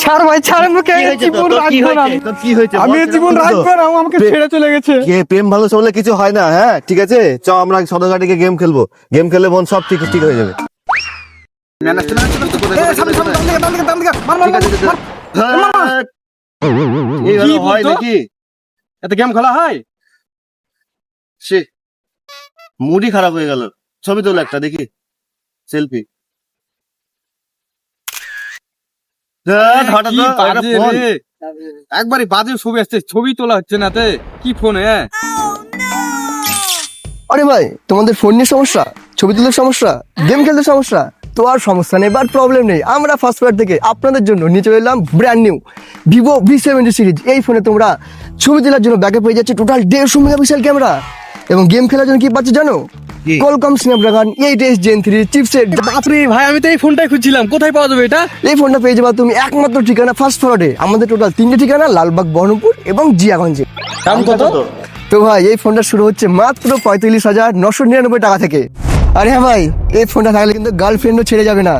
ছাড় ভাই ছাড়, মুখে জীবন রাখবো না আমি, জীবন রাখবো না, আমাকে ছেড়ে চলে গেছে। প্রেম ভালো বলে কিছু হয় না। হ্যাঁ ঠিক আছে, চ আমরা সদরঘাটে গেম খেলবো। গেম খেলে মন সব ঠিক ঠিক হয়ে যাবে। হয় নাকি এত গেম খেলা হয়? সে মুডই খারাপ হয়ে গেল। ছবি তোলা একটা দেখি, সেলফি। একবারই বাজে ছবি আসছে, ছবি তোলা হচ্ছে না। কি ফোন? হ্যাঁ আরে ভাই, তোমাদের ফোন নিয়ে সমস্যা, ছবি তুলতে সমস্যা, গেম খেলতে সমস্যা, তো আর সমস্যা নেই, বাট প্রবলেম নেই। আমরা ফার্স্ট পার্ট থেকে আপনাদের জন্য নিয়ে চলে এলাম brand new Vivo V70 series. এই ফোনে তোমরা ছবি তোলার জন্য ব্যাকআপ পেয়ে যাচ্ছে টোটাল 150 মেগাপিক্সেল ক্যামেরা, এবং গেম খেলার জন্য কি পাচ্ছে জানো? Qualcomm Snapdragon 8S Gen 3 chipset. বাপরে ভাই, আমি তো এই ফোনটাই খুঁজছিলাম, কোথায় পাওয়া যাবে এটা? এই ফোনটা পেয়ে যাবা তুমি একমাত্র ঠিকানা ফার্স্ট ফরওয়ার্ডে। আমাদের টোটাল 3টে ঠিকানা, লালবাগ, বহরমপুর এবং জিয়াগঞ্জে। দাম কত? তো ভাই এই ফোনটা শুরু হচ্ছে মাত্র 45,999 টাকা থেকে। আরে হ্যাঁ ভাই, এই ফোনটা থাকলে কিন্তু গার্লফ্রেন্ডও ছেড়ে যাবে না।